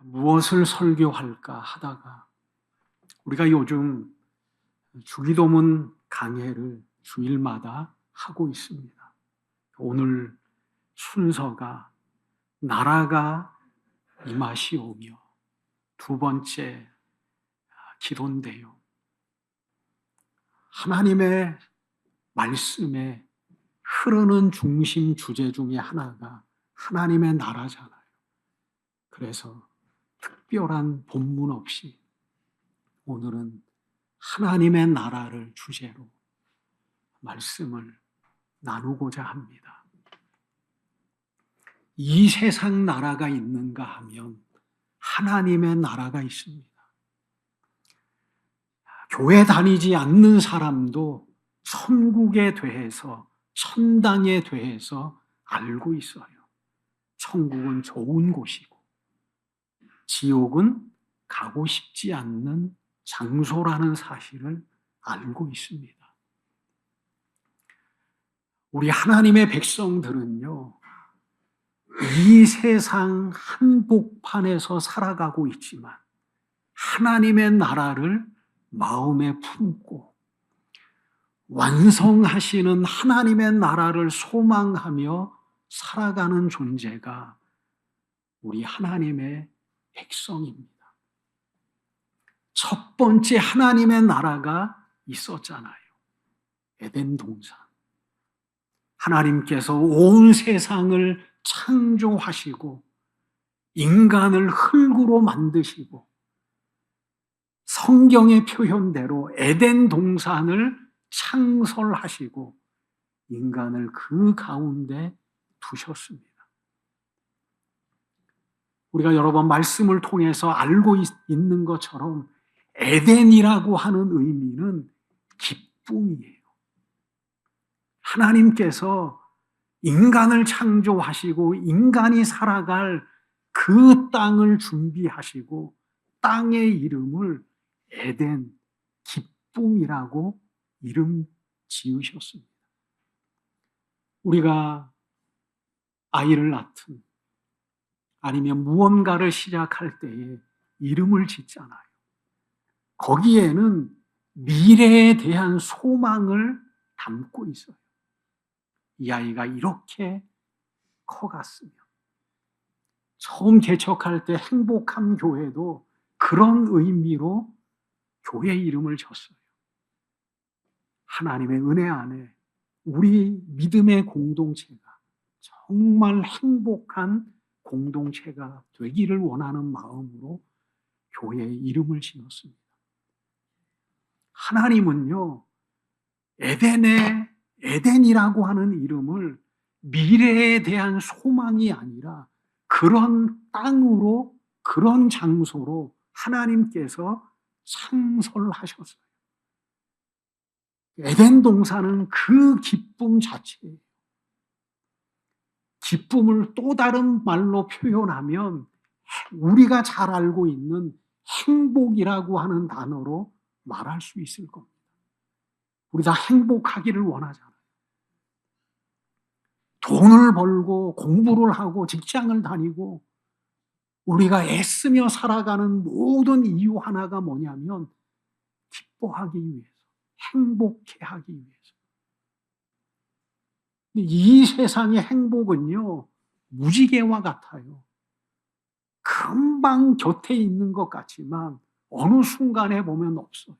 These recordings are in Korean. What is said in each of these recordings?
무엇을 설교할까 하다가 우리가 요즘 주기도문 강해를 주일마다 하고 있습니다. 오늘 순서가 나라가 임하시오며 두 번째 기도인데요. 하나님의 말씀에 흐르는 중심 주제 중에 하나가 하나님의 나라잖아요. 그래서 특별한 본문 없이 오늘은 하나님의 나라를 주제로 말씀을 나누고자 합니다. 이 세상 나라가 있는가 하면 하나님의 나라가 있습니다. 교회 다니지 않는 사람도 천국에 대해서, 천당에 대해서 알고 있어요. 천국은 좋은 곳이고 지옥은 가고 싶지 않는 장소라는 사실을 알고 있습니다. 우리 하나님의 백성들은요, 이 세상 한복판에서 살아가고 있지만 하나님의 나라를 마음에 품고 완성하시는 하나님의 나라를 소망하며 살아가는 존재가 우리 하나님의 백성입니다. 첫 번째 하나님의 나라가 있었잖아요. 에덴 동산. 하나님께서 온 세상을 창조하시고 인간을 흙으로 만드시고 성경의 표현대로 에덴 동산을 창설하시고 인간을 그 가운데 두셨습니다. 우리가 여러 번 말씀을 통해서 알고 있는 것처럼 에덴이라고 하는 의미는 기쁨이에요. 하나님께서 인간을 창조하시고 인간이 살아갈 그 땅을 준비하시고 땅의 이름을 에덴, 기쁨이라고 이름 지으셨습니다. 우리가 아이를 낳든 아니면 무언가를 시작할 때에 이름을 짓잖아요. 거기에는 미래에 대한 소망을 담고 있어요. 이 아이가 이렇게 커갔으면. 처음 개척할 때 행복한 교회도 그런 의미로 교회 이름을 졌어요. 하나님의 은혜 안에 우리 믿음의 공동체가 정말 행복한 공동체가 되기를 원하는 마음으로 교회의 이름을 지었습니다. 하나님은요, 에덴이라고 하는 이름을 미래에 대한 소망이 아니라 그런 땅으로, 그런 장소로 하나님께서 창설하셨어요. 에덴 동산은 그 기쁨 자체예요. 기쁨을 또 다른 말로 표현하면 우리가 잘 알고 있는 행복이라고 하는 단어로 말할 수 있을 겁니다. 우리 다 행복하기를 원하잖아요. 돈을 벌고 공부를 하고 직장을 다니고 우리가 애쓰며 살아가는 모든 이유 하나가 뭐냐면 기뻐하기 위해서, 행복해 하기 위해서. 이 세상의 행복은요, 무지개와 같아요. 금방 곁에 있는 것 같지만 어느 순간에 보면 없어요.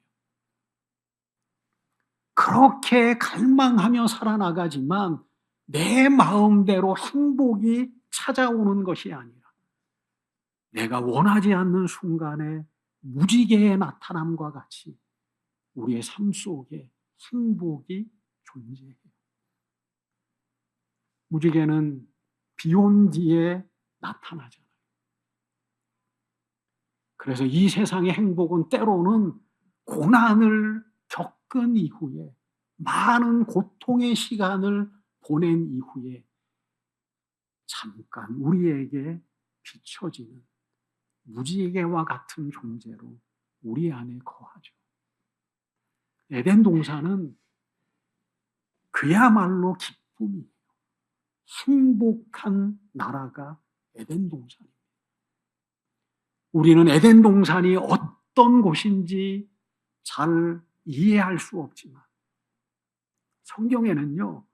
그렇게 갈망하며 살아나가지만 내 마음대로 행복이 찾아오는 것이 아니라 내가 원하지 않는 순간에 무지개의 나타남과 같이 우리의 삶 속에 행복이 존재해요. 무지개는 비 온 뒤에 나타나잖아요. 그래서 이 세상의 행복은 때로는 고난을 겪은 이후에 많은 고통의 시간을 보낸 이후에 잠깐 우리에게 비춰지는 무지개와 같은 존재로 우리 안에 거하죠. 에덴 동산은 그야말로 기쁨이에요. 행복한 나라가 에덴 동산입니다. 우리는 에덴 동산이 어떤 곳인지 잘 이해할 수 없지만 성경에는요,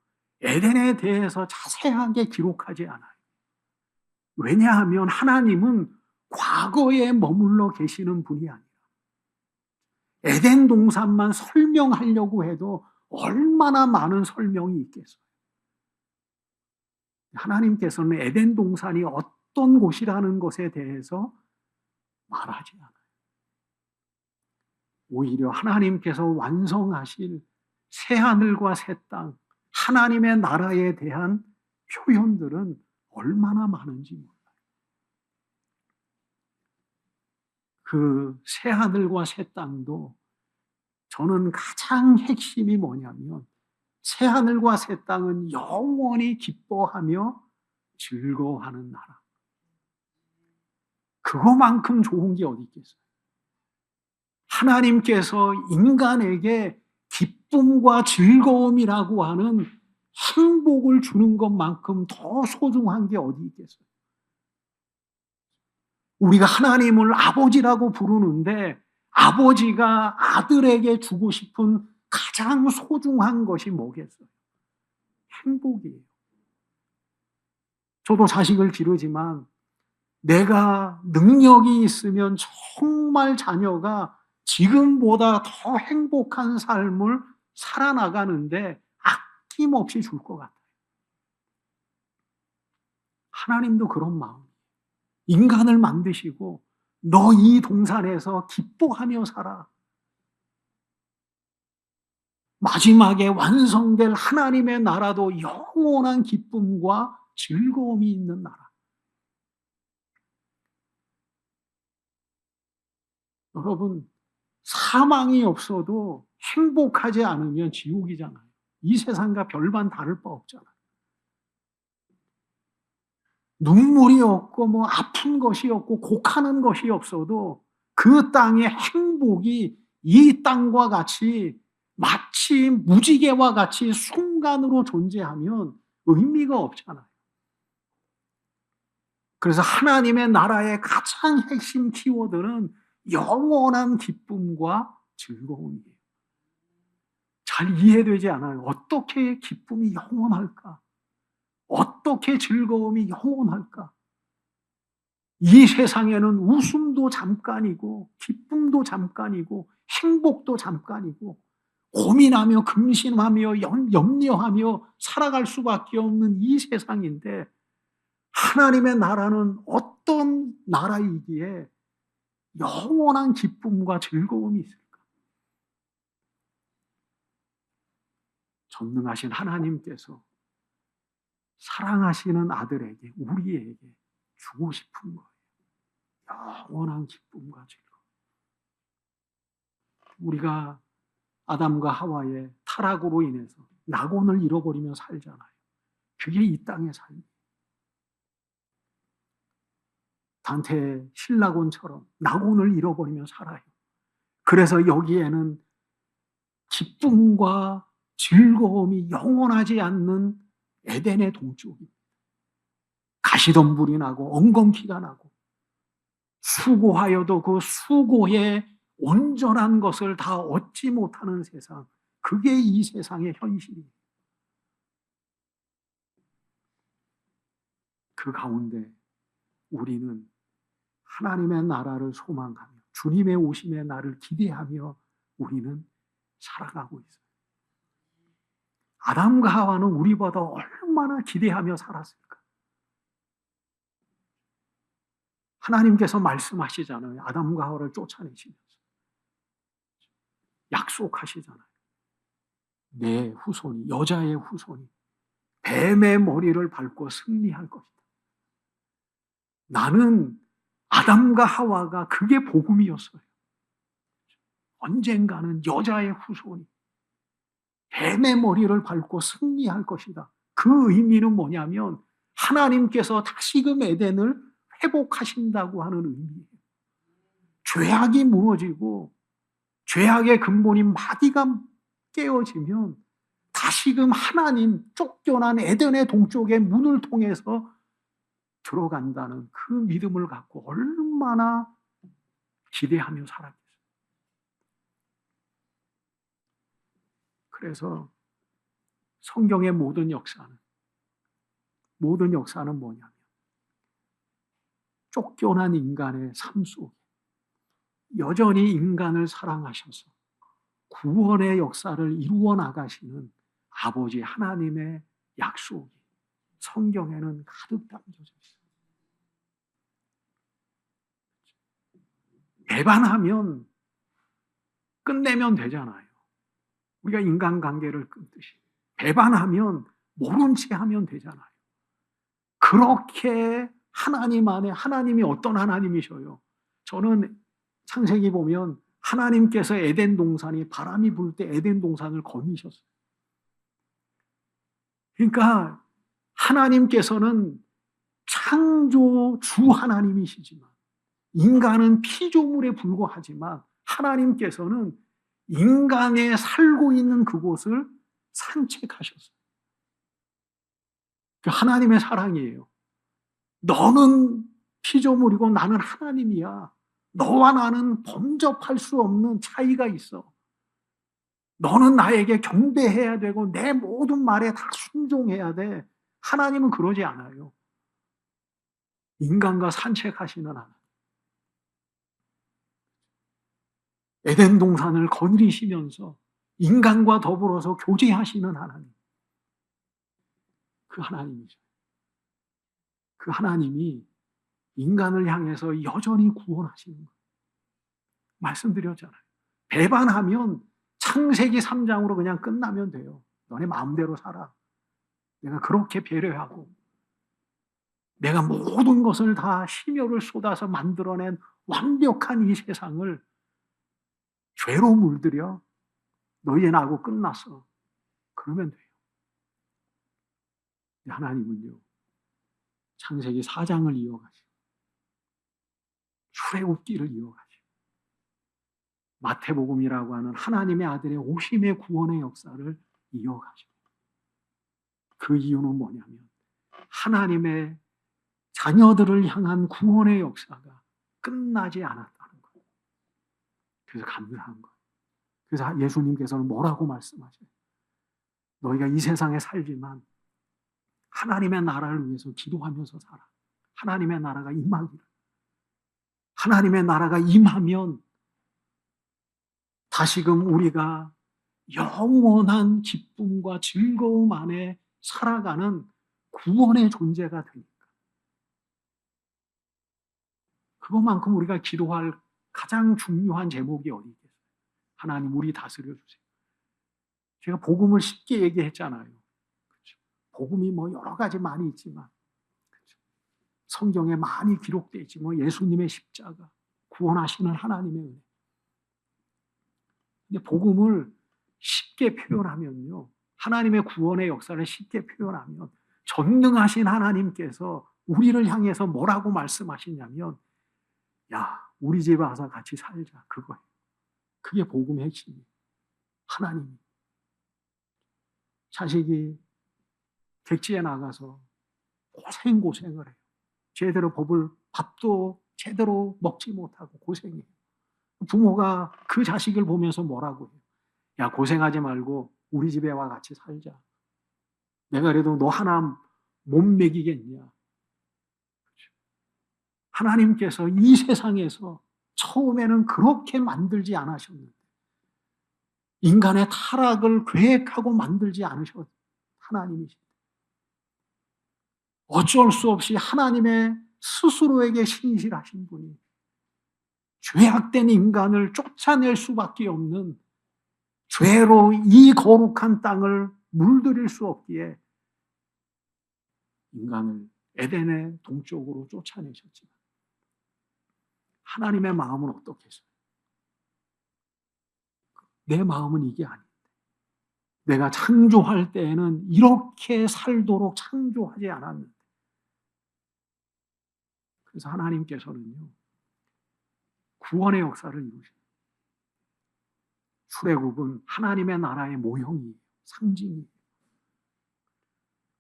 에덴에 대해서 자세하게 기록하지 않아요. 왜냐하면 하나님은 과거에 머물러 계시는 분이 아니라 에덴 동산만 설명하려고 해도 얼마나 많은 설명이 있겠어요. 하나님께서는 에덴 동산이 어떤 곳이라는 것에 대해서 말하지 않아요. 오히려 하나님께서 완성하실 새하늘과 새 땅, 하나님의 나라에 대한 표현들은 얼마나 많은지 몰라요. 그 새하늘과 새 땅도 저는 가장 핵심이 뭐냐면 새하늘과 새 땅은 영원히 기뻐하며 즐거워하는 나라. 그거만큼 좋은 게 어디 있겠어요? 하나님께서 인간에게 기쁨과 즐거움이라고 하는 행복을 주는 것만큼 더 소중한 게 어디 있겠어요? 우리가 하나님을 아버지라고 부르는데 아버지가 아들에게 주고 싶은 가장 소중한 것이 뭐겠어요? 행복이에요. 저도 자식을 기르지만 내가 능력이 있으면 정말 자녀가 지금보다 더 행복한 삶을 살아나가는데 아낌없이 줄 것 같아요. 하나님도 그런 마음. 인간을 만드시고 너 이 동산에서 기뻐하며 살아. 마지막에 완성될 하나님의 나라도 영원한 기쁨과 즐거움이 있는 나라. 여러분, 사망이 없어도 행복하지 않으면 지옥이잖아요. 이 세상과 별반 다를 바 없잖아요. 눈물이 없고 뭐 아픈 것이 없고 곡하는 것이 없어도 그 땅의 행복이 이 땅과 같이 마치 무지개와 같이 순간으로 존재하면 의미가 없잖아요. 그래서 하나님의 나라의 가장 핵심 키워드는 영원한 기쁨과 즐거움이에요. 잘 이해되지 않아요. 어떻게 기쁨이 영원할까? 어떻게 즐거움이 영원할까? 이 세상에는 웃음도 잠깐이고 기쁨도 잠깐이고 행복도 잠깐이고 고민하며 근심하며 염려하며 살아갈 수밖에 없는 이 세상인데 하나님의 나라는 어떤 나라이기에 영원한 기쁨과 즐거움이 있을까? 전능하신 하나님께서 사랑하시는 아들에게 우리에게 주고 싶은 거예요. 영원한 기쁨과 즐거움. 우리가 아담과 하와의 타락으로 인해서 낙원을 잃어버리며 살잖아요. 그게 이 땅의 삶이에요. 단테의 신라곤처럼 낙원을 잃어버리며 살아요. 그래서 여기에는 기쁨과 즐거움이 영원하지 않는 에덴의 동쪽입니다. 가시덤불이 나고 엉겅퀴가 나고 수고하여도 그 수고에 온전한 것을 다 얻지 못하는 세상, 그게 이 세상의 현실이에요. 그 가운데 우리는 하나님의 나라를 소망하며 주님의 오심의 날을 기대하며 우리는 살아가고 있어요. 아담과 하와는 우리보다 얼마나 기대하며 살았을까? 하나님께서 말씀하시잖아요. 아담과 하와를 쫓아내시면서 약속하시잖아요. 내 후손이, 여자의 후손이 뱀의 머리를 밟고 승리할 것이다. 나는 아담과 하와가 그게 복음이었어요. 언젠가는 여자의 후손이 뱀의 머리를 밟고 승리할 것이다. 그 의미는 뭐냐면 하나님께서 다시금 에덴을 회복하신다고 하는 의미예요. 죄악이 무너지고 죄악의 근본인 마귀가 깨어지면 다시금 하나님 쫓겨난 에덴의 동쪽의 문을 통해서 들어간다는 그 믿음을 갖고 얼마나 기대하며 살았겠어요. 그래서 성경의 모든 역사는 뭐냐면 쫓겨난 인간의 삶 속에 여전히 인간을 사랑하셔서 구원의 역사를 이루어 나가시는 아버지 하나님의 약속이 성경에는 가득 담겨져 있어요. 배반하면 끝내면 되잖아요. 우리가 인간관계를 끊듯이 배반하면 모른 채 하면 되잖아요. 그렇게 하나님 안에 하나님이 어떤 하나님이셔요? 저는 창세기 보면 하나님께서 에덴 동산이 바람이 불 때 에덴 동산을 거미셨어요. 그러니까 하나님께서는 창조 주 하나님이시지만 인간은 피조물에 불과하지만 하나님께서는 인간의 살고 있는 그곳을 산책하셨어요. 그 하나님의 사랑이에요. 너는 피조물이고 나는 하나님이야. 너와 나는 범접할 수 없는 차이가 있어. 너는 나에게 경배해야 되고 내 모든 말에 다 순종해야 돼. 하나님은 그러지 않아요. 인간과 산책하시는 하나님. 에덴 동산을 거느리시면서 인간과 더불어서 교제하시는 하나님. 그 하나님이죠. 그 하나님이 인간을 향해서 여전히 구원하시는 거예요. 말씀드렸잖아요. 배반하면 창세기 3장으로 그냥 끝나면 돼요. 너네 마음대로 살아. 내가 그렇게 배려하고 내가 모든 것을 다 심혈을 쏟아서 만들어낸 완벽한 이 세상을 죄로 물들여 너희 나하고 끝났어. 그러면 돼요. 하나님은요. 창세기 4장을 이어가시고 출애굽기를 이어가시고 마태복음이라고 하는 하나님의 아들의 오심의 구원의 역사를 이어가시고 그 이유는 뭐냐면 하나님의 자녀들을 향한 구원의 역사가 끝나지 않았다는 거예요. 그래서 감사한 거예요. 그래서 예수님께서는 뭐라고 말씀하세요? 너희가 이 세상에 살지만 하나님의 나라를 위해서 기도하면서 살아. 하나님의 나라가 임하기를. 하나님의 나라가 임하면 다시금 우리가 영원한 기쁨과 즐거움 안에 살아가는 구원의 존재가 되니까. 그것만큼 우리가 기도할 가장 중요한 제목이 어디 있겠어요? 하나님 우리 다스려 주세요. 제가 복음을 쉽게 얘기했잖아요. 그렇죠? 복음이 뭐 여러 가지 많이 있지만 그렇죠? 성경에 많이 기록되어 있지 뭐 예수님의 십자가, 구원하시는 하나님의 은혜. 근데 복음을 쉽게 표현하면요. 하나님의 구원의 역사를 쉽게 표현하면 전능하신 하나님께서 우리를 향해서 뭐라고 말씀하시냐면 야, 우리 집에 와서 같이 살자. 그거예요. 그게 복음의 핵심이에요. 하나님이. 자식이 객지에 나가서 고생을 해요. 제대로 밥도 제대로 먹지 못하고 고생해요. 부모가 그 자식을 보면서 뭐라고 해요? 야, 고생하지 말고 우리 집에 와 같이 살자. 내가 그래도 너 하나 못 먹이겠냐. 하나님께서 이 세상에서 처음에는 그렇게 만들지 않으셨는데 인간의 타락을 계획하고 만들지 않으셨 하나님이십니다. 어쩔 수 없이 하나님의 스스로에게 신실하신 분이 죄악된 인간을 쫓아낼 수밖에 없는 죄로 이 거룩한 땅을 물들일 수 없기에 인간을 에덴의 동쪽으로 쫓아내셨지만 하나님의 마음은 어떻겠어요? 내 마음은 이게 아닌데 내가 창조할 때에는 이렇게 살도록 창조하지 않았는데 그래서 하나님께서는요 구원의 역사를 이루십니다. 출애굽은 하나님의 나라의 모형이에요. 상징이에요.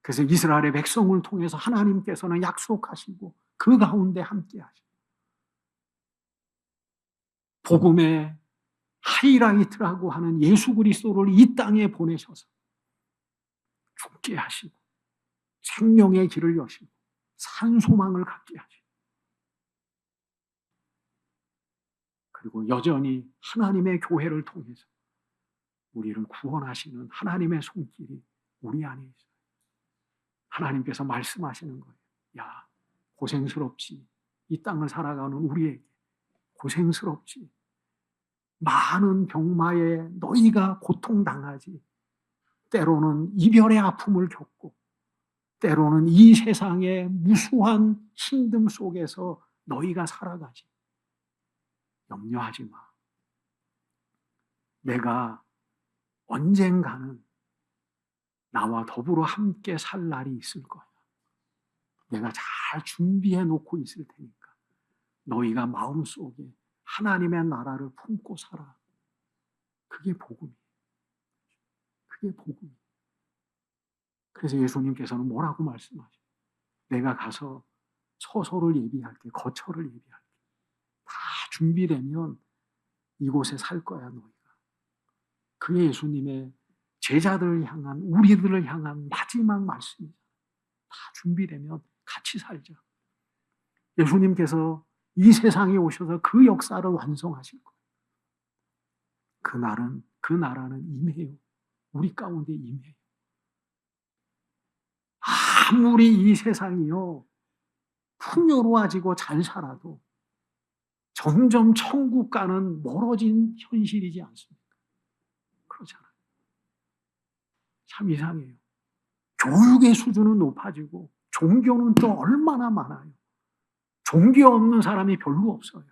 그래서 이스라엘의 백성을 통해서 하나님께서는 약속하시고 그 가운데 함께 하시고 복음의 하이라이트라고 하는 예수 그리스도를 이 땅에 보내셔서 죽게 하시고 생명의 길을 여시고 산 소망을 갖게 하시고, 그리고 여전히 하나님의 교회를 통해서 우리를 구원하시는 하나님의 손길이 우리 안에 있어요. 하나님께서 말씀하시는 거예요. 야, 고생스럽지. 이 땅을 살아가는 우리에게 고생스럽지. 많은 병마에 너희가 고통당하지. 때로는 이별의 아픔을 겪고, 때로는 이 세상의 무수한 힘듦 속에서 너희가 살아가지. 염려하지 마. 내가 언젠가는 나와 더불어 함께 살 날이 있을 거야. 내가 잘 준비해 놓고 있을 테니까 너희가 마음속에 하나님의 나라를 품고 살아. 그게 복음이에요. 그게 복음이에요. 그래서 예수님께서는 뭐라고 말씀하셔요? 내가 가서 처소를 예비할게, 거처를 예비할게. 다 준비되면 이곳에 살 거야, 너희가. 그게 예수님의 제자들을 향한, 우리들을 향한 마지막 말씀이죠. 다 준비되면 같이 살자. 예수님께서 이 세상에 오셔서 그 역사를 완성하실 거예요. 그 나라는 임해요. 우리 가운데 임해요. 아무리 이 세상이요 풍요로워지고 잘 살아도 점점 천국과는 멀어진 현실이지 않습니까? 그렇잖아요. 참 이상해요. 교육의 수준은 높아지고 종교는 또 얼마나 많아요. 종교 없는 사람이 별로 없어요.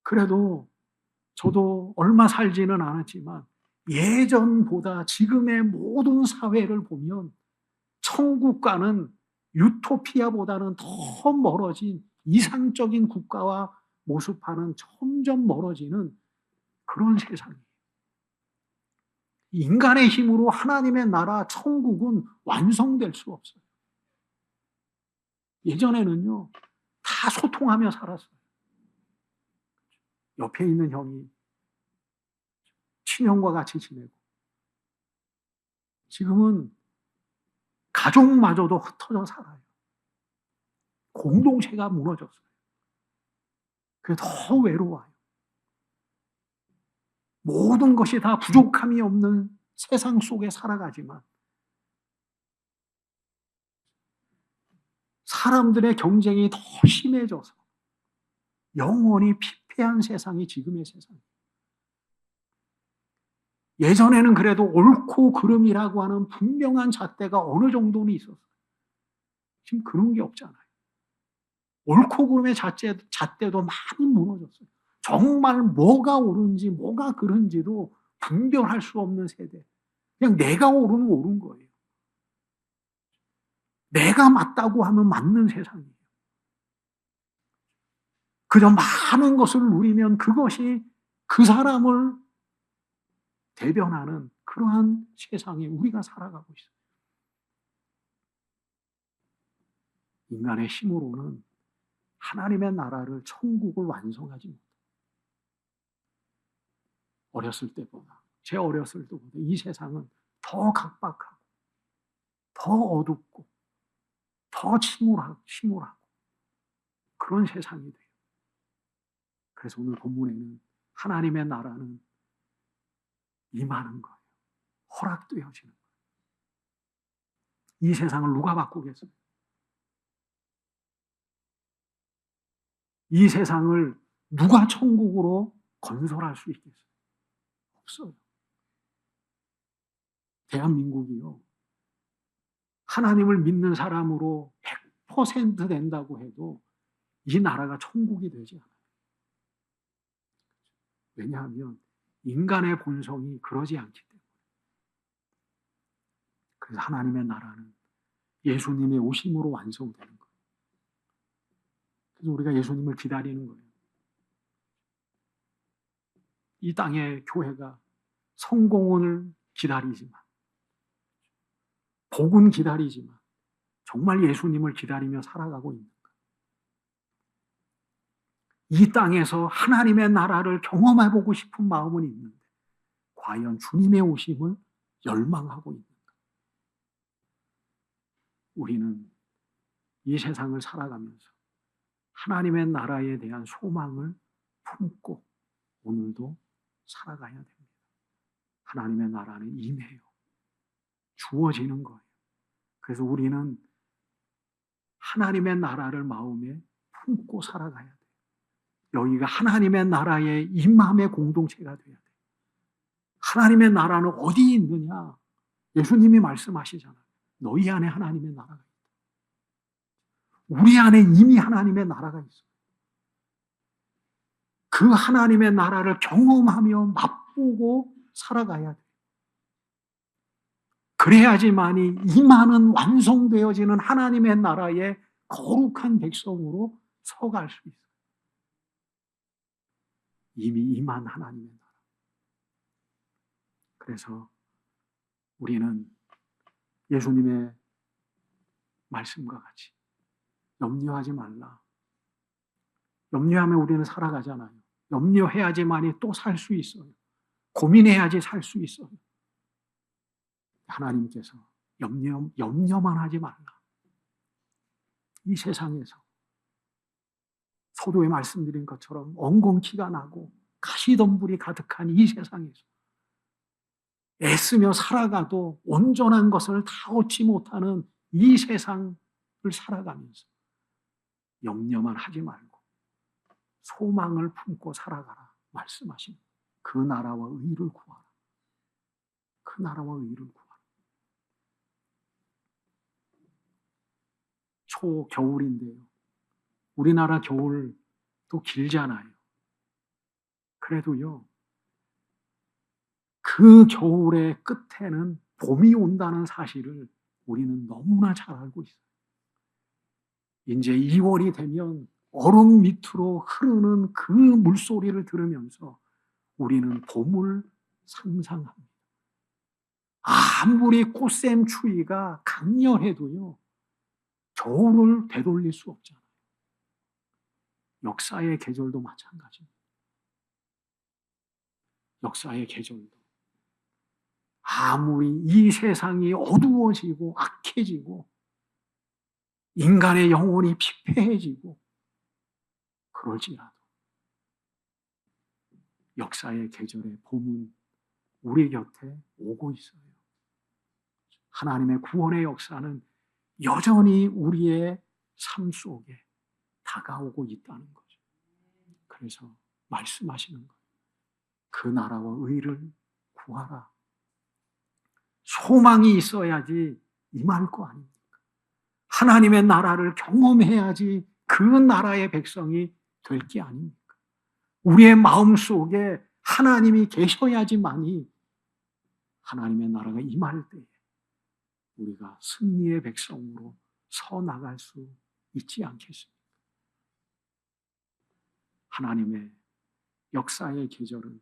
그래도 저도 얼마 살지는 않았지만 예전보다 지금의 모든 사회를 보면 천국과는 유토피아보다는 더 멀어진 이상적인 국가와 모습과는 점점 멀어지는 그런 세상이에요. 인간의 힘으로 하나님의 나라 천국은 완성될 수 없어요. 예전에는요 다 소통하며 살았어요. 옆에 있는 형이 친형과 같이 지내고, 지금은 가족마저도 흩어져 살아요. 공동체가 무너졌어요. 그게 더 외로워요. 모든 것이 다 부족함이 없는 세상 속에 살아가지만 사람들의 경쟁이 더 심해져서 영원히 피폐한 세상이 지금의 세상이에요. 예전에는 그래도 옳고 그름이라고 하는 분명한 잣대가 어느 정도는 있었어요. 지금 그런 게 없잖아요. 옳고 그름의 잣대도 많이 무너졌어요. 정말 뭐가 옳은지 뭐가 그른지도 분별할 수 없는 세대. 그냥 내가 옳으면 옳은 거예요. 내가 맞다고 하면 맞는 세상이에요. 그저 많은 것을 누리면 그것이 그 사람을 대변하는 그러한 세상에 우리가 살아가고 있어요. 인간의 힘으로는 하나님의 나라를, 천국을 완성하지 못해요. 어렸을 때보다, 제 어렸을 때보다 이 세상은 더 각박하고 더 어둡고 더 침울하고 그런 세상이 돼요. 그래서 오늘 본문에는 하나님의 나라는 임하는 거예요. 허락되어지는 거예요. 이 세상을 누가 바꾸겠어요? 이 세상을 누가 천국으로 건설할 수 있겠어요? 없어요. 대한민국이요, 하나님을 믿는 사람으로 100% 된다고 해도 이 나라가 천국이 되지 않아요. 왜냐하면 인간의 본성이 그러지 않기 때문에. 그래서 하나님의 나라는 예수님의 오심으로 완성되는 거예요. 그래서 우리가 예수님을 기다리는 거예요. 이 땅의 교회가 성공을 기다리지만, 복은 기다리지만 정말 예수님을 기다리며 살아가고 있는가? 이 땅에서 하나님의 나라를 경험해보고 싶은 마음은 있는데 과연 주님의 오심을 열망하고 있는가? 우리는 이 세상을 살아가면서 하나님의 나라에 대한 소망을 품고 오늘도 살아가야 됩니다. 하나님의 나라는 임해요. 주어지는 거예요. 그래서 우리는 하나님의 나라를 마음에 품고 살아가야 돼요. 여기가 하나님의 나라의 임함의 공동체가 돼야 돼요. 하나님의 나라는 어디 있느냐? 예수님이 말씀하시잖아요. 너희 안에 하나님의 나라가 있다. 우리 안에 이미 하나님의 나라가 있어요. 그 하나님의 나라를 경험하며 맛보고 살아가야 돼요. 그래야지만이 임하는 완성되어지는 하나님의 나라의 거룩한 백성으로 서갈 수 있어요. 이미 임한 하나님의 나라. 그래서 우리는 예수님의 말씀과 같이 염려하지 말라. 염려하면 우리는 살아가잖아요. 염려해야지만이 또 살 수 있어요. 고민해야지 살 수 있어요. 하나님께서 염려만 하지 말라. 이 세상에서 서두에 말씀드린 것처럼 엉겅퀴가 나고 가시덤불이 가득한 이 세상에서 애쓰며 살아가도 온전한 것을 다 얻지 못하는 이 세상을 살아가면서 염려만 하지 말고 소망을 품고 살아가라 말씀하신 그 나라와 의를 구하라. 그 나라와 의를 구하라. 초겨울인데요. 우리나라 겨울도 길잖아요. 그래도요, 그 겨울의 끝에는 봄이 온다는 사실을 우리는 너무나 잘 알고 있어요. 이제 2월이 되면 얼음 밑으로 흐르는 그 물소리를 들으면서 우리는 봄을 상상합니다. 아무리 꽃샘 추위가 강렬해도요, 겨울을 되돌릴 수 없잖아요. 역사의 계절도 마찬가지입니다. 역사의 계절도 아무리 이 세상이 어두워지고 악해지고 인간의 영혼이 피폐해지고 그럴지라도 역사의 계절의 봄은 우리 곁에 오고 있어요. 하나님의 구원의 역사는 여전히 우리의 삶 속에 다가오고 있다는 거죠. 그래서 말씀하시는 거예요. 그 나라와 의를 구하라. 소망이 있어야지 임할 거 아닙니까? 하나님의 나라를 경험해야지 그 나라의 백성이 될 게 아닙니까? 우리의 마음 속에 하나님이 계셔야지만이 하나님의 나라가 임할 때에 우리가 승리의 백성으로 서 나갈 수 있지 않겠습니까? 하나님의 역사의 계절은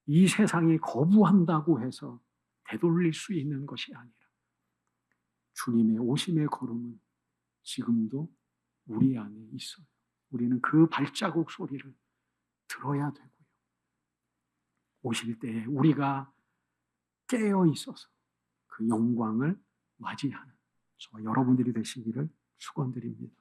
이 세상이 거부한다고 해서 되돌릴 수 있는 것이 아니라 주님의 오심의 걸음은 지금도 우리 안에 있어요. 우리는 그 발자국 소리를 들어야 되고요. 오실 때에 우리가 깨어 있어서 그 영광을 맞이하는 저와 여러분들이 되시기를 축원드립니다.